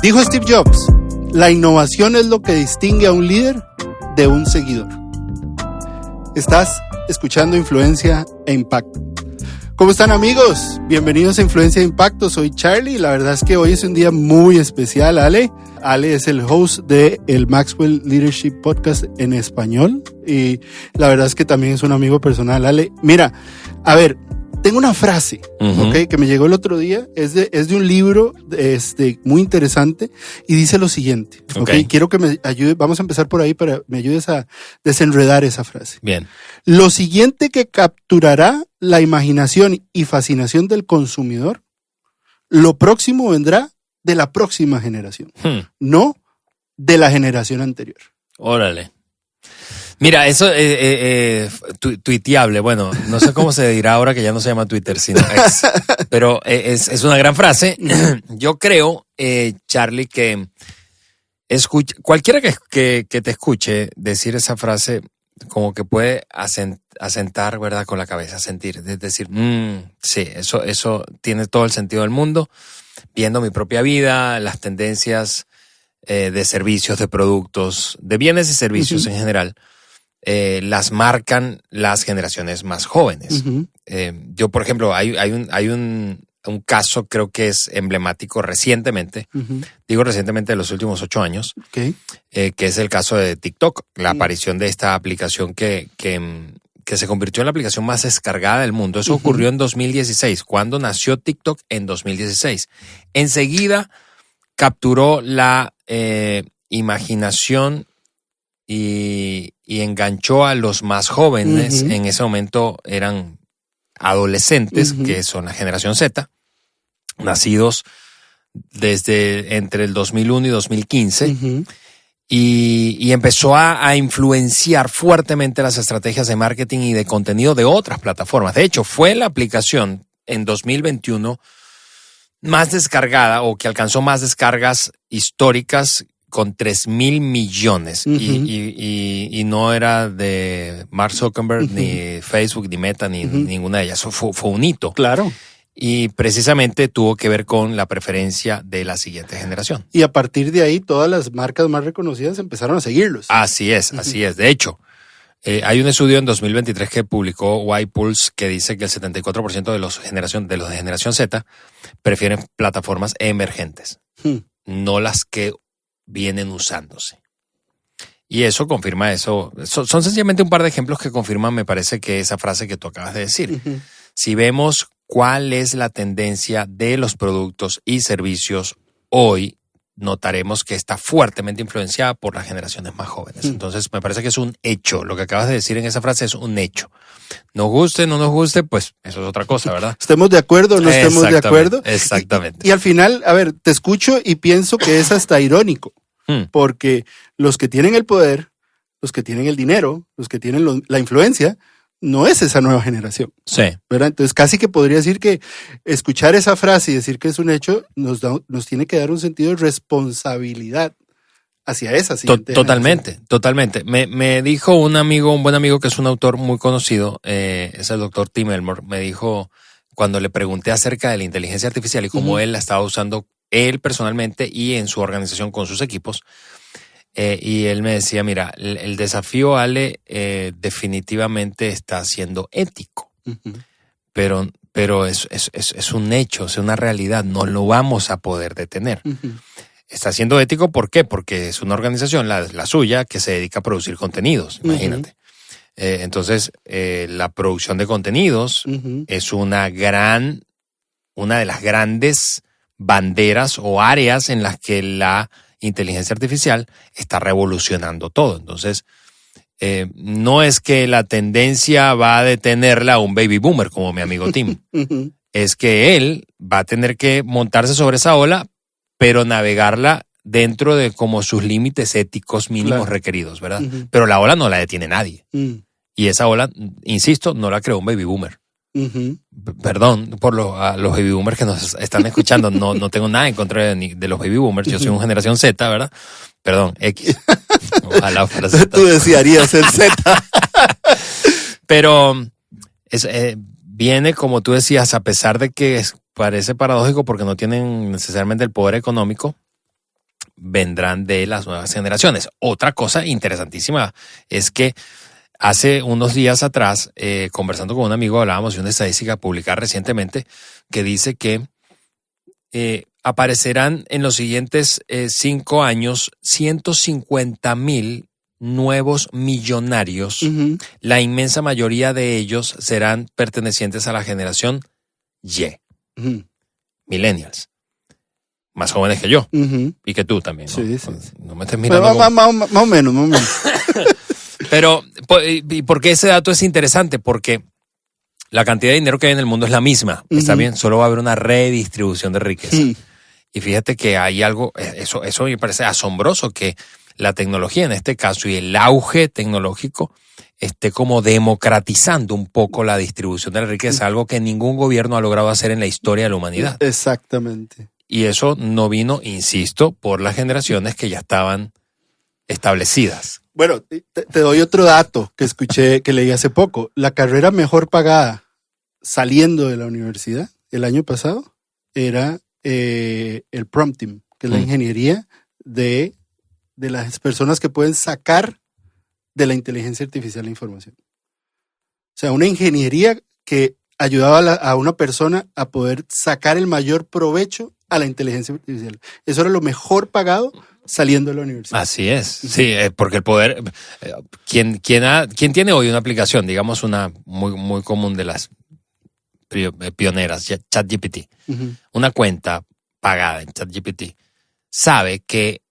Dijo Steve Jobs, la innovación es lo que distingue a un líder de un seguidor. Estás escuchando Influencia e Impacto. ¿Cómo están, amigos? Bienvenidos a Influencia e Impacto. Soy Charlie. La verdad es que hoy es un día muy especial, Ale. Ale es el host de el Maxwell Leadership Podcast en español. Y la verdad es que también es un amigo personal. Ale, mira, a ver, tengo una frase, ¿okay? Que me llegó el otro día. Es de un libro muy interesante y dice lo siguiente. ¿Okay? Quiero que me ayude. Vamos a empezar por ahí para que me ayudes a desenredar esa frase. Bien. Lo siguiente que capturará la imaginación y fascinación del consumidor, lo próximo vendrá de la próxima generación, no de la generación anterior. Órale. Mira, eso tuiteable, bueno, no sé cómo se dirá ahora que ya no se llama Twitter, sino X, pero es una gran frase. Yo creo, Charlie, que cualquiera que te escuche decir esa frase, como que puede asentar, ¿verdad? Con la cabeza, sentir, es decir, sí, eso tiene todo el sentido del mundo. Viendo mi propia vida, las tendencias de servicios, de productos, de bienes y servicios en general, las marcan las generaciones más jóvenes. Yo, por ejemplo, hay un caso, creo que es emblemático recientemente, digo recientemente de los últimos 8 años, que es el caso de TikTok, la aparición de esta aplicación que se convirtió en la aplicación más descargada del mundo. Eso ocurrió en 2016, cuando nació TikTok en 2016. Enseguida capturó la imaginación y enganchó a los más jóvenes. En ese momento eran adolescentes, que son la generación Z, nacidos desde entre el 2001 y 2015. Y empezó a influenciar fuertemente las estrategias de marketing y de contenido de otras plataformas. De hecho, fue la aplicación en 2021 más descargada o que alcanzó más descargas históricas con 3,000 millones. Y no era de Mark Zuckerberg, ni Facebook, ni Meta, ni ninguna de ellas. Eso fue un hito. Claro. Y precisamente tuvo que ver con la preferencia de la siguiente generación. Y a partir de ahí, todas las marcas más reconocidas empezaron a seguirlos. Así es, así es. De hecho, hay un estudio en 2023 que publicó YPulse que dice que el 74% de los de generación Z prefieren plataformas emergentes, no las que vienen usándose. Y eso confirma eso. Son sencillamente un par de ejemplos que confirman, me parece, que esa frase que tú acabas de decir. Si vemos cuál es la tendencia de los productos y servicios hoy, notaremos que está fuertemente influenciada por las generaciones más jóvenes. Entonces, me parece que es un hecho. Lo que acabas de decir en esa frase es un hecho. Nos guste, no nos guste, pues eso es otra cosa, ¿verdad? Estemos de acuerdo o no estemos de acuerdo. Exactamente. Y al final, a ver, te escucho y pienso que es hasta irónico. Porque los que tienen el poder, los que tienen el dinero, los que tienen la influencia, no es esa nueva generación. Sí. ¿Verdad? Entonces casi que podría decir que escuchar esa frase y decir que es un hecho nos tiene que dar un sentido de responsabilidad hacia esa siguiente generación. Totalmente. Me dijo un buen amigo que es un autor muy conocido, es el doctor Tim Elmore, me dijo cuando le pregunté acerca de la inteligencia artificial y cómo él la estaba usando él personalmente y en su organización con sus equipos. Y él me decía, mira, el desafío, Ale, definitivamente está siendo ético, pero es un hecho, es una realidad, no lo vamos a poder detener. Está siendo ético, ¿por qué? Porque es una organización, la suya, que se dedica a producir contenidos, imagínate. Entonces, la producción de contenidos es una de las grandes banderas o áreas en las que la inteligencia artificial está revolucionando todo. Entonces, no es que la tendencia va a detenerla a un baby boomer como mi amigo Tim. Es que él va a tener que montarse sobre esa ola, pero navegarla dentro de como sus límites éticos mínimos requeridos, ¿verdad? Pero la ola no la detiene nadie. Y esa ola, insisto, no la creó un baby boomer. Perdón a los baby boomers que nos están escuchando, no tengo nada en contra de los baby boomers, yo soy una generación Z, ¿verdad? Perdón, X. Ojalá fuera Z. Tú desearías ser Z. Pero viene, como tú decías, a pesar de que parece paradójico porque no tienen necesariamente el poder económico, vendrán de las nuevas generaciones. Otra cosa interesantísima es que hace unos días atrás, conversando con un amigo, hablábamos de una estadística publicada recientemente que dice que aparecerán en los siguientes 5 años 150,000 nuevos millonarios. La inmensa mayoría de ellos serán pertenecientes a la generación Y, millennials, más jóvenes que yo y que tú también, ¿no? Sí, sí. No me estés mirando más o menos. Pero, ¿y por qué ese dato es interesante? Porque la cantidad de dinero que hay en el mundo es la misma, ¿está bien? Solo va a haber una redistribución de riqueza. Y fíjate que hay algo, eso me parece asombroso, que la tecnología en este caso y el auge tecnológico esté como democratizando un poco la distribución de la riqueza, algo que ningún gobierno ha logrado hacer en la historia de la humanidad. Exactamente. Y eso no vino, insisto, por las generaciones que ya estaban establecidas. Bueno, te doy otro dato que escuché, que leí hace poco. La carrera mejor pagada saliendo de la universidad el año pasado era el prompting, que es la ingeniería de las personas que pueden sacar de la inteligencia artificial la información. O sea, una ingeniería que ayudaba a una persona a poder sacar el mayor provecho a la inteligencia artificial. Eso era lo mejor pagado saliendo de la universidad. Así es, sí, porque el poder, ¿quién tiene hoy una aplicación, digamos una muy común de las pioneras, ChatGPT, una cuenta pagada en ChatGPT, sabe que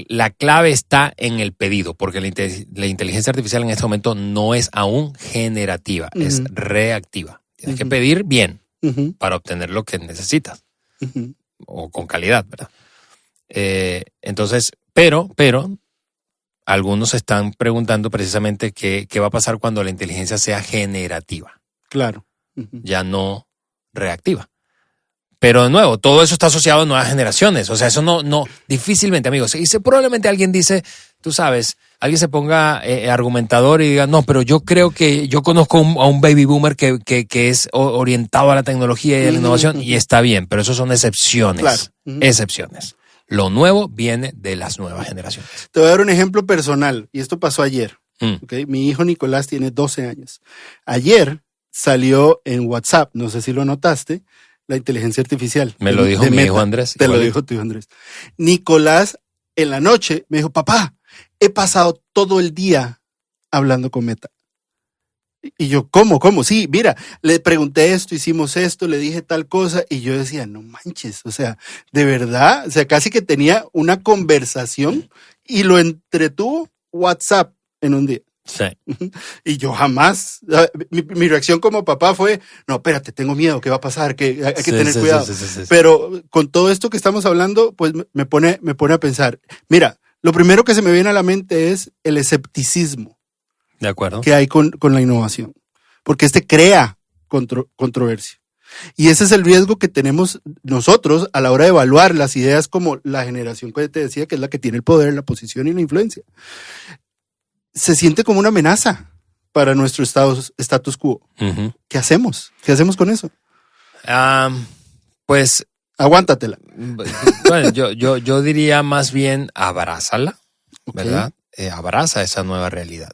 la clave está en el pedido, porque la inteligencia artificial en este momento no es aún generativa, es reactiva. Tienes que pedir bien para obtener lo que necesitas, o con calidad, ¿verdad? Entonces, pero algunos están preguntando precisamente qué va a pasar cuando la inteligencia sea generativa. Claro. Ya no reactiva. Pero de nuevo, todo eso está asociado a nuevas generaciones. O sea, eso no, difícilmente, amigos. Y probablemente alguien dice, tú sabes, alguien se ponga argumentador y diga, no, pero yo creo que yo conozco a un baby boomer que es orientado a la tecnología y a la innovación, y está bien, pero eso son excepciones. Claro. Excepciones. Lo nuevo viene de las nuevas generaciones. Te voy a dar un ejemplo personal, y esto pasó ayer. ¿Okay? Mi hijo Nicolás tiene 12 años. Ayer salió en WhatsApp, no sé si lo notaste, la inteligencia artificial. Me lo dijo mi hijo Andrés. Te lo dijo tu hijo Andrés. Nicolás en la noche me dijo, papá, he pasado todo el día hablando con Meta. Y yo, ¿cómo? Sí, mira, le pregunté esto, hicimos esto, le dije tal cosa, y yo decía, no manches, o sea, de verdad, o sea, casi que tenía una conversación y lo entretuvo WhatsApp en un día. Sí. Y yo jamás, mi reacción como papá fue, no, espérate, tengo miedo, ¿qué va a pasar? Que hay que tener cuidado. Sí. Pero con todo esto que estamos hablando, pues me pone a pensar, mira, lo primero que se me viene a la mente es el escepticismo. De acuerdo. Que hay con la innovación, porque crea controversia. Y ese es el riesgo que tenemos nosotros a la hora de evaluar las ideas como la generación que te decía, que es la que tiene el poder, la posición y la influencia. Se siente como una amenaza para nuestro status quo. ¿Qué hacemos? ¿Qué hacemos con eso? Pues... Aguántatela. Bueno, yo diría más bien abrázala, ¿verdad? Abraza esa nueva realidad.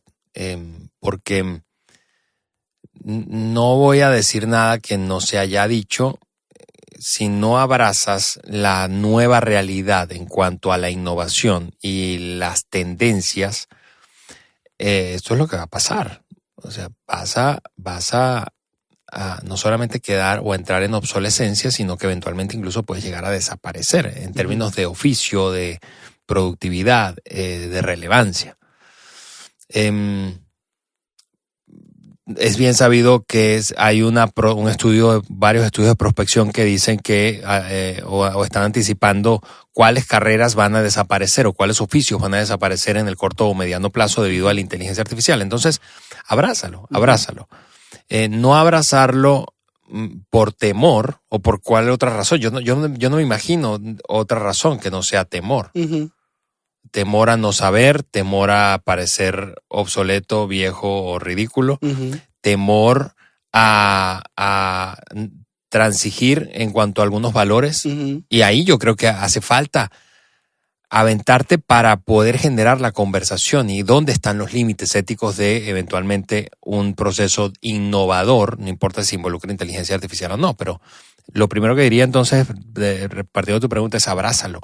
Porque no voy a decir nada que no se haya dicho. Si no abrazas la nueva realidad en cuanto a la innovación y las tendencias, esto es lo que va a pasar. O sea, vas a no solamente quedar o entrar en obsolescencia, sino que eventualmente incluso puedes llegar a desaparecer en términos de oficio, de productividad, de relevancia. Es bien sabido que hay varios estudios de prospección que dicen que o están anticipando cuáles carreras van a desaparecer o cuáles oficios van a desaparecer en el corto o mediano plazo debido a la inteligencia artificial. Entonces, abrázalo. No abrazarlo por temor o por cuál otra razón. Yo no me imagino otra razón que no sea temor. Temor a no saber, temor a parecer obsoleto, viejo o ridículo, temor a transigir en cuanto a algunos valores. Y ahí yo creo que hace falta aventarte para poder generar la conversación y dónde están los límites éticos de eventualmente un proceso innovador, no importa si involucra inteligencia artificial o no, pero lo primero que diría entonces, partiendo de tu pregunta, es abrázala,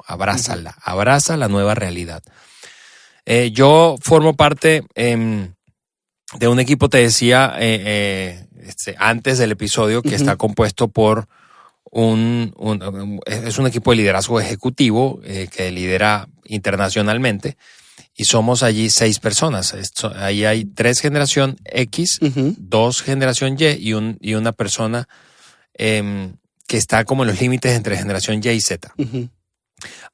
abraza la nueva realidad. Yo formo parte de un equipo, te decía antes del episodio, que está compuesto por es un equipo de liderazgo ejecutivo que lidera internacionalmente, y somos allí 6 personas. Ahí hay 3 generación X, 2 generación Y y una persona que está como en los límites entre generación Y y Z.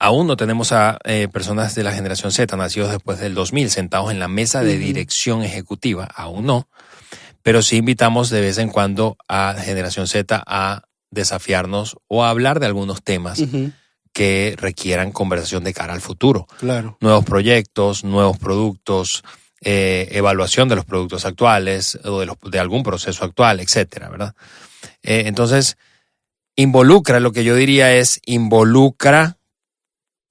Aún no tenemos a personas de la generación Z nacidos después del 2000 sentados en la mesa de dirección ejecutiva, aún no, pero sí invitamos de vez en cuando a generación Z a desafiarnos o a hablar de algunos temas que requieran conversación de cara al futuro. Claro. Nuevos proyectos, nuevos productos, evaluación de los productos actuales o de algún proceso actual, etcétera, ¿verdad? Entonces, lo que yo diría es involucra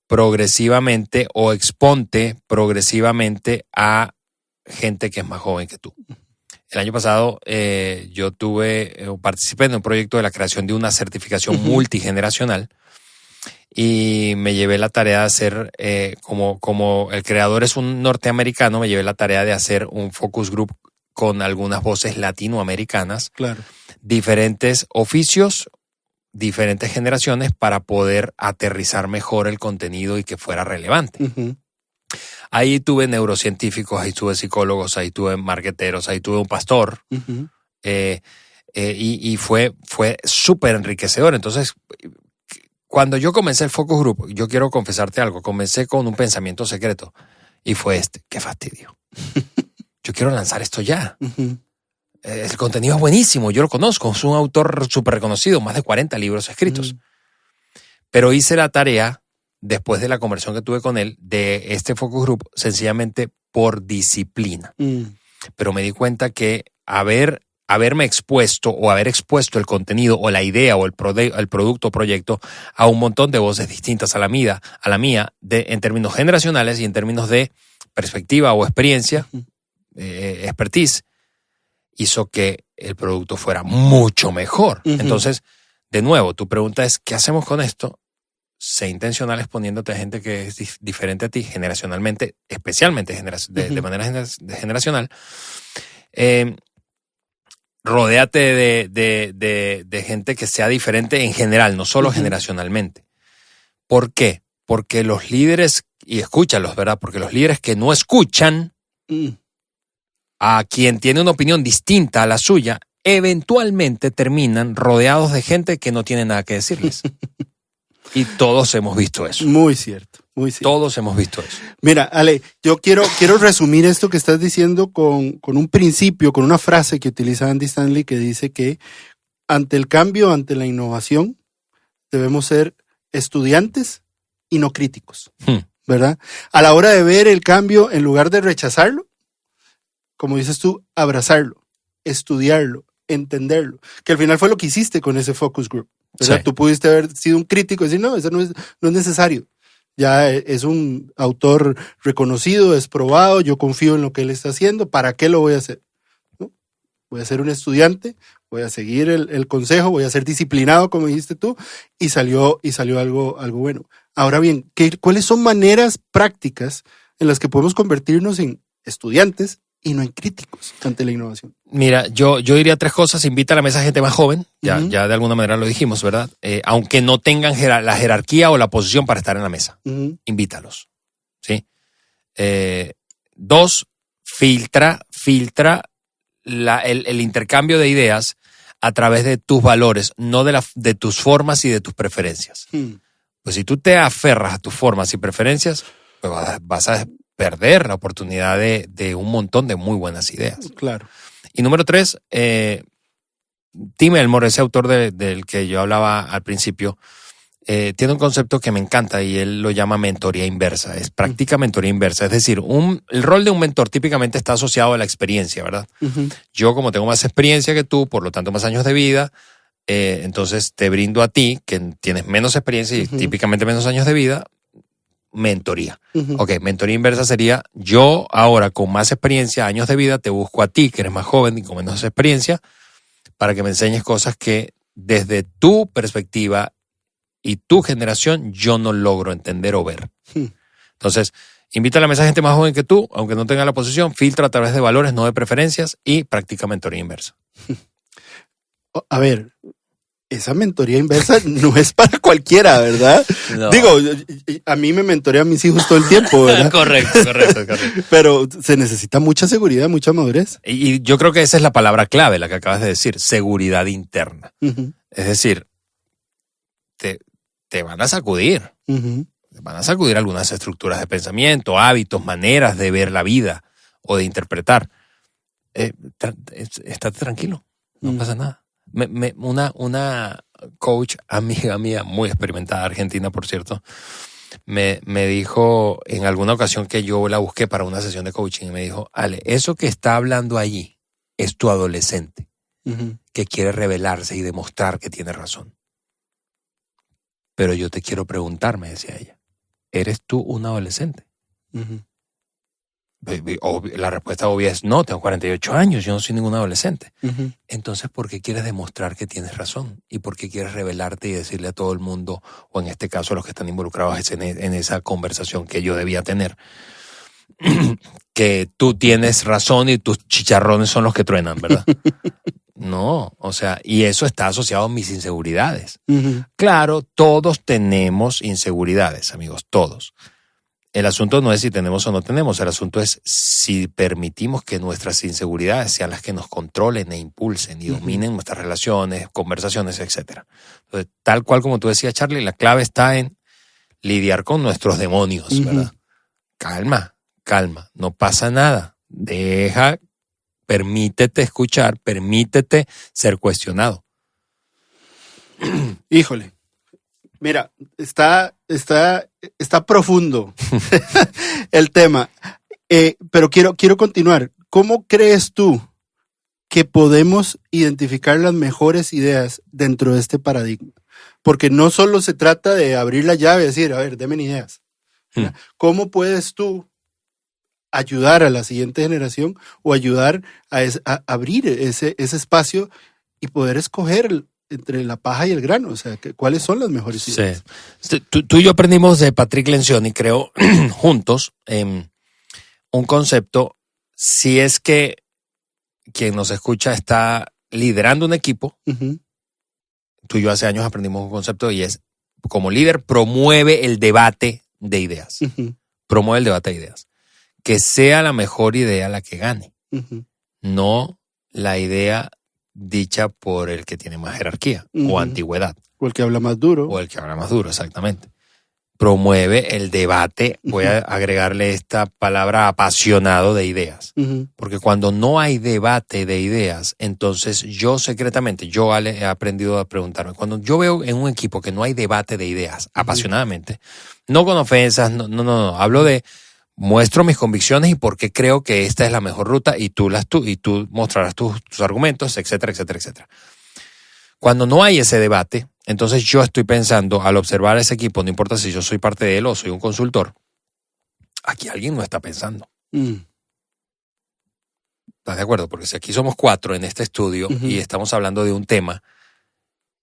progresivamente o exponte progresivamente a gente que es más joven que tú. El año pasado yo participé en un proyecto de la creación de una certificación multigeneracional, y me llevé la tarea de hacer, como el creador es un norteamericano, me llevé la tarea de hacer un focus group con algunas voces latinoamericanas, claro, diferentes oficios, diferentes generaciones, para poder aterrizar mejor el contenido y que fuera relevante. Ahí tuve neurocientíficos, ahí tuve psicólogos, ahí tuve marqueteros, ahí tuve un pastor. Y fue súper enriquecedor. Entonces, cuando yo comencé el Focus Group, yo quiero confesarte algo, comencé con un pensamiento secreto, y fue qué fastidio. Yo quiero lanzar esto ya. El contenido es buenísimo, yo lo conozco, es un autor súper reconocido, más de 40 libros escritos. Pero hice la tarea, después de la conversación que tuve con él, de este Focus Group, sencillamente por disciplina. Pero me di cuenta que haberme expuesto o haber expuesto el contenido o la idea o el producto o proyecto a un montón de voces distintas a la mía, en términos generacionales y en términos de perspectiva o experiencia, expertise, hizo que el producto fuera mucho mejor. Entonces, de nuevo, tu pregunta es, ¿qué hacemos con esto? Sé intencional exponiéndote a gente que es diferente a ti generacionalmente, especialmente de manera generacional. Rodéate de gente que sea diferente en general, no solo generacionalmente. ¿Por qué? Porque los líderes, y escúchalos, ¿verdad? Porque los líderes que no escuchan a quien tiene una opinión distinta a la suya, eventualmente terminan rodeados de gente que no tiene nada que decirles. Y todos hemos visto eso. Muy cierto, muy cierto. Todos hemos visto eso. Mira, Ale, yo quiero resumir esto que estás diciendo con un principio, con una frase que utiliza Andy Stanley, que dice que ante el cambio, ante la innovación, debemos ser estudiantes y no críticos, ¿verdad? A la hora de ver el cambio, en lugar de rechazarlo, como dices tú, abrazarlo, estudiarlo, entenderlo, que al final fue lo que hiciste con ese focus group. ¿Verdad? Sí. Tú pudiste haber sido un crítico y decir, no, eso no es necesario. Ya es un autor reconocido, es probado, yo confío en lo que él está haciendo, ¿para qué lo voy a hacer? ¿No? Voy a ser un estudiante, voy a seguir el consejo, voy a ser disciplinado, como dijiste tú, y salió algo bueno. Ahora bien, ¿cuáles son maneras prácticas en las que podemos convertirnos en estudiantes y no en críticos ante la innovación? Mira, yo diría 3 cosas. Invita a la mesa gente más joven, ya de alguna manera lo dijimos, ¿verdad? Aunque no tengan la jerarquía o la posición para estar en la mesa. Invítalos, ¿sí? 2, filtra el intercambio de ideas a través de tus valores, no de tus formas y de tus preferencias. Pues si tú te aferras a tus formas y preferencias, pues vas a perder la oportunidad de un montón de muy buenas ideas. Claro. Y número 3, Tim Elmore, ese autor del que yo hablaba al principio, tiene un concepto que me encanta y él lo llama mentoría inversa. Practica mentoría inversa. Es decir, el rol de un mentor típicamente está asociado a la experiencia, ¿verdad? Yo, como tengo más experiencia que tú, por lo tanto más años de vida, entonces te brindo a ti, que tienes menos experiencia y típicamente menos años de vida, mentoría. Ok, mentoría inversa sería yo ahora con más experiencia, años de vida, te busco a ti, que eres más joven y con menos experiencia, para que me enseñes cosas que desde tu perspectiva y tu generación yo no logro entender o ver. Entonces, invita a la mesa gente más joven que tú, aunque no tenga la posición, filtra a través de valores, no de preferencias, y practica mentoría inversa. A ver, esa mentoría inversa no es para cualquiera, ¿verdad? No. Digo, a mí me mentorea a mis hijos todo el tiempo, ¿verdad? Correcto. Pero se necesita mucha seguridad, mucha madurez. Y yo creo que esa es la palabra clave, la que acabas de decir, seguridad interna. Es decir, te van a sacudir. Te van a sacudir algunas estructuras de pensamiento, hábitos, maneras de ver la vida o de interpretar. Estate tranquilo, no pasa nada. Una coach amiga mía, muy experimentada, argentina por cierto, me dijo en alguna ocasión que yo la busqué para una sesión de coaching y me dijo, Ale, eso que está hablando allí es tu adolescente que quiere revelarse y demostrar que tiene razón. Pero yo te quiero preguntar, me decía ella, ¿eres tú un adolescente? La respuesta obvia es no, tengo 48 años, yo no soy ningún adolescente. Entonces, ¿por qué quieres demostrar que tienes razón? ¿Y por qué quieres revelarte y decirle a todo el mundo, o en este caso a los que están involucrados en esa conversación que yo debía tener, que tú tienes razón y tus chicharrones son los que truenan, ¿verdad? No, o sea, y eso está asociado a mis inseguridades. Claro, todos tenemos inseguridades, amigos, todos. El asunto no es si tenemos o no tenemos, el asunto es si permitimos que nuestras inseguridades sean las que nos controlen e impulsen y dominen nuestras relaciones, conversaciones, etc. Entonces, tal cual como tú decías, Charlie, la clave está en lidiar con nuestros demonios, ¿verdad? Calma, no pasa nada. Permítete escuchar, permítete ser cuestionado. Híjole. Mira, está profundo el tema, pero quiero continuar. ¿Cómo crees tú que podemos identificar las mejores ideas dentro de este paradigma? Porque no solo se trata de abrir la llave y decir, a ver, denme ideas. ¿Cómo puedes tú ayudar a la siguiente generación o ayudar a abrir ese espacio y poder escoger entre la paja y el grano? O sea, ¿cuáles son las mejores ideas? Sí. Tú y yo aprendimos de Patrick Lencioni, creo, juntos, un concepto. Si es que quien nos escucha está liderando un equipo, tú y yo hace años aprendimos un concepto y es, como líder, promueve el debate de ideas. Promueve el debate de ideas. Que sea la mejor idea la que gane. No la idea dicha por el que tiene más jerarquía o antigüedad. O el que habla más duro. O el que habla más duro, exactamente. Promueve el debate, voy a agregarle esta palabra apasionado de ideas. Porque cuando no hay debate de ideas, entonces yo secretamente, Ale, he aprendido a preguntarme, cuando yo veo en un equipo que no hay debate de ideas apasionadamente, no con ofensas, no, hablo de muestro mis convicciones y por qué creo que esta es la mejor ruta y tú mostrarás tus argumentos, etcétera, etcétera, etcétera. Cuando no hay ese debate, entonces yo estoy pensando, al observar a ese equipo, no importa si yo soy parte de él o soy un consultor, aquí alguien no está pensando. ¿Estás de acuerdo? Porque si aquí somos 4 en este estudio y estamos hablando de un tema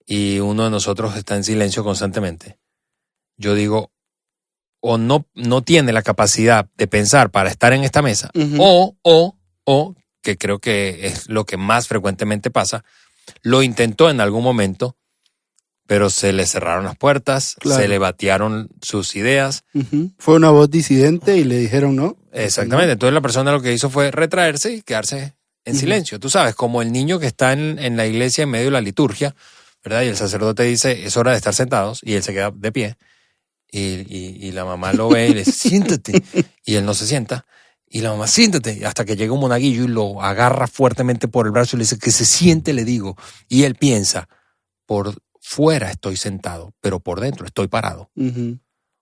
y uno de nosotros está en silencio constantemente, yo digo, o no tiene la capacidad de pensar para estar en esta mesa, o, que creo que es lo que más frecuentemente pasa, lo intentó en algún momento, pero se le cerraron las puertas, se le batearon sus ideas. Fue una voz disidente y le dijeron no. Exactamente, entonces la persona lo que hizo fue retraerse y quedarse en silencio. Tú sabes, como el niño que está en la iglesia en medio de la liturgia, ¿verdad? Y el sacerdote dice, es hora de estar sentados, y él se queda de pie. Y la mamá lo ve y le dice, siéntate. Y él no se sienta. Y la mamá, siéntate. Hasta que llega un monaguillo y lo agarra fuertemente por el brazo y le dice que se siente, le digo. Y él piensa, por fuera estoy sentado, pero por dentro estoy parado.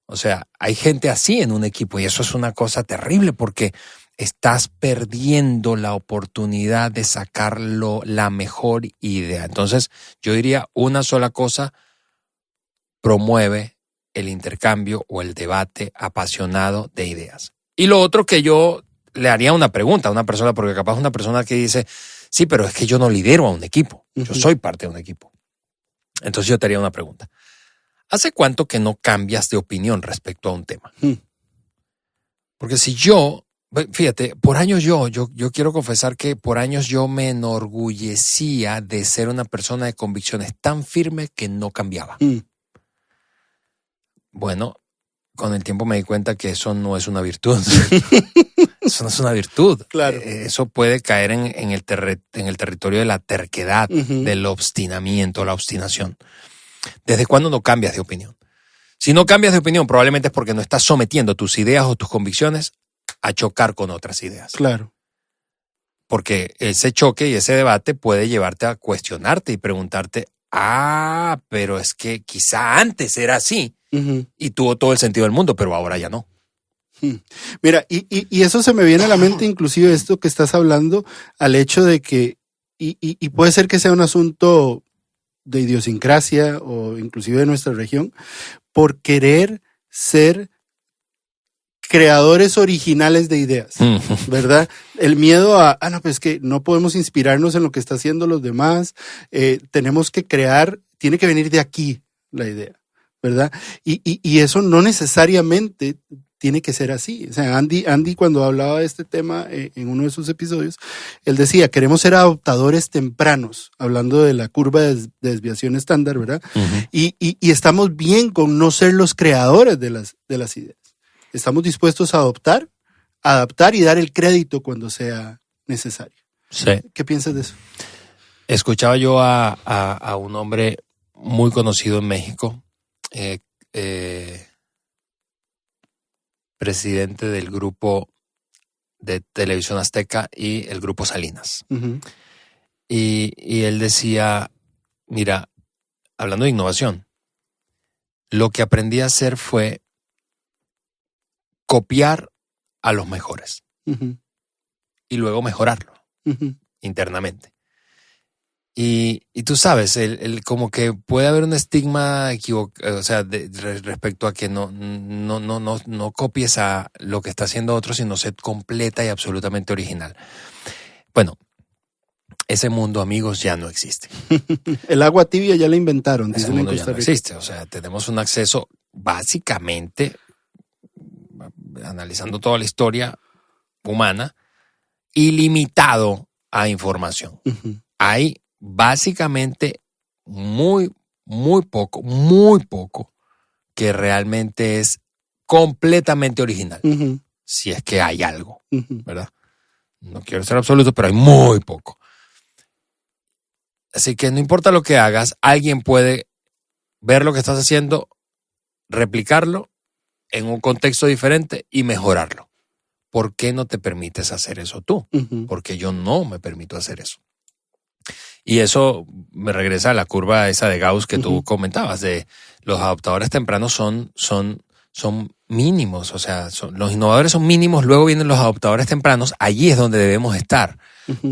O sea, hay gente así en un equipo y eso es una cosa terrible porque estás perdiendo la oportunidad de sacarlo la mejor idea. Entonces, yo diría una sola cosa, promueve el intercambio o el debate apasionado de ideas. Y lo otro que yo le haría una pregunta a una persona, porque capaz una persona que dice, sí, pero es que yo no lidero a un equipo, yo soy parte de un equipo. Entonces yo te haría una pregunta. ¿Hace cuánto que no cambias de opinión respecto a un tema? Porque si yo, fíjate, por años yo quiero confesar que por años yo me enorgullecía de ser una persona de convicciones tan firme que no cambiaba. Bueno, con el tiempo me di cuenta que eso no es una virtud. Eso no es una virtud. Claro. Eso puede caer en el territorio de la terquedad, del obstinamiento, la obstinación. ¿Desde cuándo no cambias de opinión? Si no cambias de opinión, probablemente es porque no estás sometiendo tus ideas o tus convicciones a chocar con otras ideas. Claro. Porque ese choque y ese debate puede llevarte a cuestionarte y preguntarte, pero es que quizá antes era así y tuvo todo el sentido del mundo, pero ahora ya no. Mira, y eso se me viene a la mente, inclusive esto que estás hablando, al hecho de que, y puede ser que sea un asunto de idiosincrasia o inclusive de nuestra región, por querer ser creadores originales de ideas, ¿verdad? El miedo no, pues es que no podemos inspirarnos en lo que están haciendo los demás, tenemos que crear, tiene que venir de aquí la idea, ¿verdad? Y eso no necesariamente tiene que ser así. O sea, Andy cuando hablaba de este tema en uno de sus episodios, él decía, queremos ser adoptadores tempranos, hablando de la curva de desviación estándar, ¿verdad? Y estamos bien con no ser los creadores de las ideas. Estamos dispuestos a adaptar y dar el crédito cuando sea necesario. Sí. ¿Qué piensas de eso? Escuchaba yo a un hombre muy conocido en México, presidente del grupo de Televisión Azteca y el grupo Salinas. Y él decía, mira, hablando de innovación, lo que aprendí a hacer fue copiar a los mejores y luego mejorarlo internamente. Y tú sabes, como que puede haber un estigma equivocado, o sea, respecto a que no copies a lo que está haciendo otro, sino ser completa y absolutamente original. Bueno, ese mundo, amigos, ya no existe. El agua tibia ya la inventaron. Ese mundo ya no existe. O sea, tenemos un acceso básicamente, analizando toda la historia humana, ilimitado a información. Hay básicamente muy poco que realmente es completamente original. Si es que hay algo, ¿verdad? No quiero ser absoluto, pero hay muy poco. Así que no importa lo que hagas, alguien puede ver lo que estás haciendo, replicarlo en un contexto diferente y mejorarlo. ¿Por qué no te permites hacer eso tú? Porque yo no me permito hacer eso. Y eso me regresa a la curva esa de Gauss que tú comentabas, de los adoptadores tempranos son mínimos, o sea, los innovadores son mínimos, luego vienen los adoptadores tempranos, allí es donde debemos estar,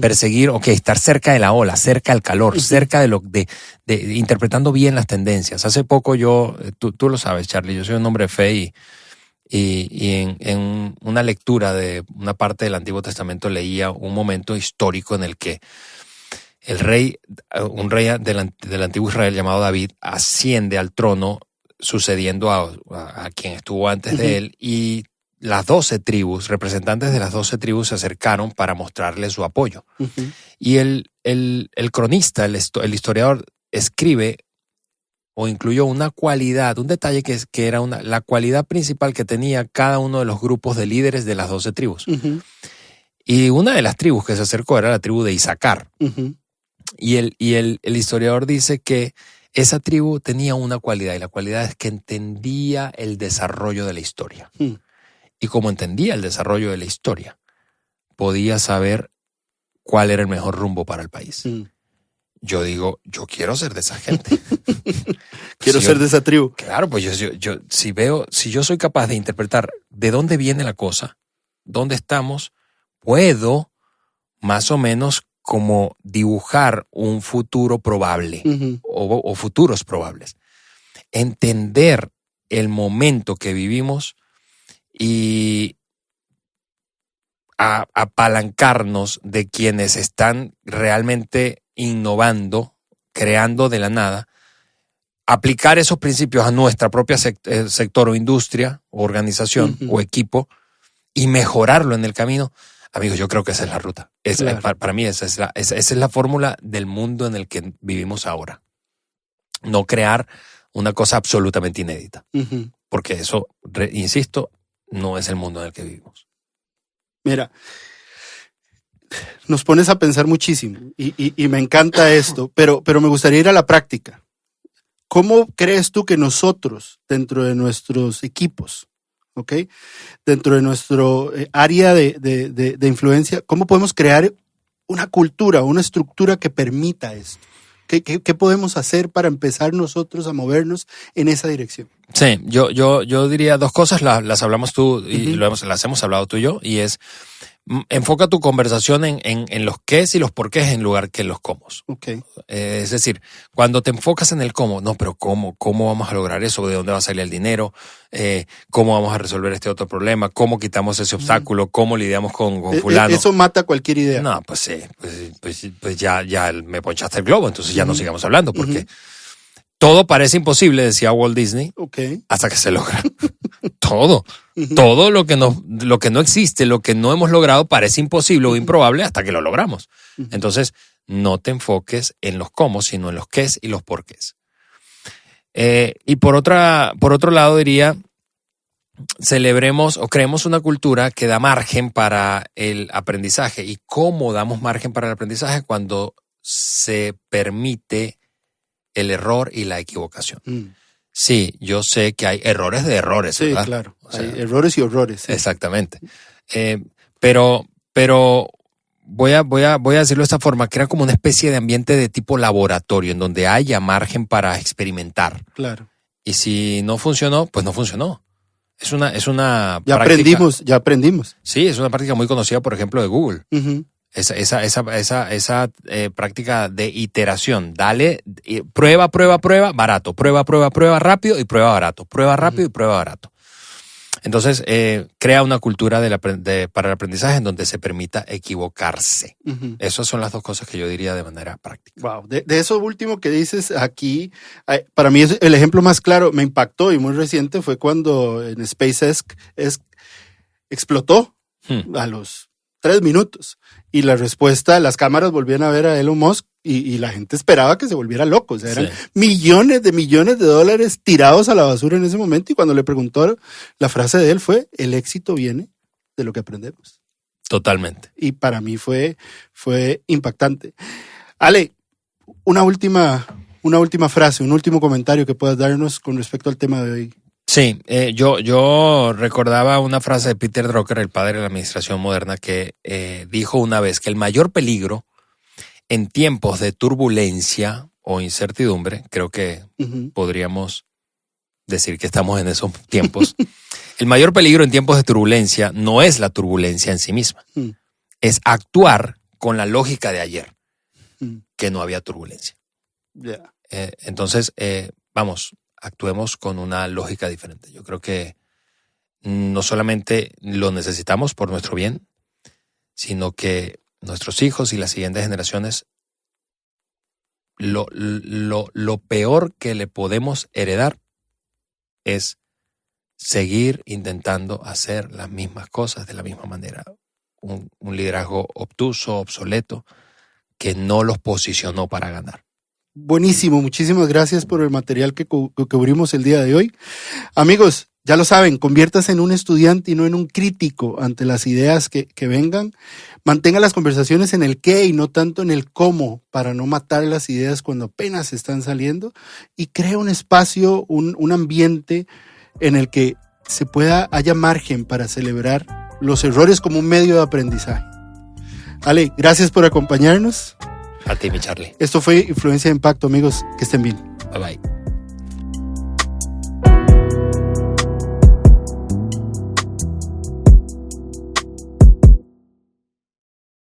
perseguir, estar cerca de la ola, cerca del calor, cerca de interpretando bien las tendencias. Hace poco tú lo sabes, Charlie, yo soy un hombre de fe y en una lectura de una parte del Antiguo Testamento leía un momento histórico en el que un rey del antiguo Israel llamado David asciende al trono sucediendo a quien estuvo antes de él, y las 12 tribus, representantes de las 12 tribus se acercaron para mostrarle su apoyo. Y el cronista, el historiador, escribe o incluyó una cualidad, un detalle que era la cualidad principal que tenía cada uno de los grupos de líderes de las 12 tribus. Y una de las tribus que se acercó era la tribu de Isaacar. Y el historiador dice que esa tribu tenía una cualidad, y la cualidad es que entendía el desarrollo de la historia. Y como entendía el desarrollo de la historia, podía saber cuál era el mejor rumbo para el país. Yo digo, yo quiero ser de esa gente. Quiero ser de esa tribu. Claro, pues si yo soy capaz de interpretar de dónde viene la cosa, dónde estamos, puedo más o menos como dibujar un futuro probable o futuros probables. Entender el momento que vivimos y a apalancarnos de quienes están realmente innovando, creando de la nada, aplicar esos principios a nuestra propia sector o industria o organización o equipo y mejorarlo en el camino. Amigos, yo creo que esa es la ruta. Claro. Para mí esa es la fórmula del mundo en el que vivimos ahora. No crear una cosa absolutamente inédita. Porque eso, insisto, no es el mundo en el que vivimos. Mira, nos pones a pensar muchísimo y me encanta esto, pero me gustaría ir a la práctica. ¿Cómo crees tú que nosotros, dentro de nuestros equipos, ¿okay? Dentro de nuestro área de influencia, cómo podemos crear una cultura, una estructura que permita esto? ¿Qué podemos hacer para empezar nosotros a movernos en esa dirección? Sí, yo diría dos cosas, las hablamos tú y las hemos hablado tú y yo, y es enfoca tu conversación en los qués y los porqués en lugar que en los cómo. Okay. Es decir, cuando te enfocas en el cómo, no, pero ¿cómo vamos a lograr eso? ¿De dónde va a salir el dinero? ¿Cómo vamos a resolver este otro problema? ¿Cómo quitamos ese obstáculo? ¿Cómo lidiamos con fulano? Eso mata cualquier idea. No, pues sí, pues ya me ponchaste el globo, entonces ya no sigamos hablando, porque todo parece imposible, decía Walt Disney, hasta que se logra. Todo lo que no existe, lo que no hemos logrado parece imposible o improbable hasta que lo logramos. Entonces, no te enfoques en los cómo, sino en los qués y los porqués. Y por otro lado diría, celebremos o creemos una cultura que da margen para el aprendizaje. ¿Y cómo damos margen para el aprendizaje? Cuando se permite el error y la equivocación. Sí, yo sé que hay errores de errores, ¿verdad? Sí, claro. O sea, hay errores y horrores. Sí. Exactamente. Pero voy a decirlo de esta forma, crea como una especie de ambiente de tipo laboratorio, en donde haya margen para experimentar. Claro. Y si no funcionó, pues no funcionó. Es una ya práctica, ya aprendimos. Sí, es una práctica muy conocida, por ejemplo, de Google. Esa práctica de iteración. Dale, prueba, barato. Prueba, rápido y prueba barato. Prueba rápido y prueba barato. Entonces, crea una cultura para el aprendizaje en donde se permita equivocarse. Esas son las dos cosas que yo diría de manera práctica. Wow. De eso último que dices aquí, para mí el ejemplo más claro, me impactó y muy reciente fue cuando en SpaceX explotó a los 3 minutos. Y la respuesta, las cámaras volvían a ver a Elon Musk y la gente esperaba que se volviera loco. O sea, eran millones de dólares tirados a la basura en ese momento. Y cuando le preguntó, la frase de él fue, el éxito viene de lo que aprendemos. Totalmente. Y para mí fue impactante. Ale, una última frase, un último comentario que puedas darnos con respecto al tema de hoy. Sí, yo recordaba una frase de Peter Drucker, el padre de la administración moderna, que dijo una vez que el mayor peligro en tiempos de turbulencia o incertidumbre, creo que podríamos decir que estamos en esos tiempos, el mayor peligro en tiempos de turbulencia no es la turbulencia en sí misma, es actuar con la lógica de ayer, que no había turbulencia. Yeah. Entonces, actuemos con una lógica diferente. Yo creo que no solamente lo necesitamos por nuestro bien, sino que nuestros hijos y las siguientes generaciones, lo peor que le podemos heredar es seguir intentando hacer las mismas cosas de la misma manera. Un liderazgo obtuso, obsoleto, que no los posicionó para ganar. Buenísimo, muchísimas gracias por el material que cubrimos el día de hoy. Amigos, ya lo saben, conviértase en un estudiante y no en un crítico ante las ideas que vengan. Mantenga las conversaciones en el qué y no tanto en el cómo, para no matar las ideas cuando apenas están saliendo. Y crea un espacio, un ambiente en el que haya margen para celebrar los errores como un medio de aprendizaje. Ale, gracias por acompañarnos. A ti, mi Charlie. Esto fue Influencia de Impacto, amigos. Que estén bien. Bye bye.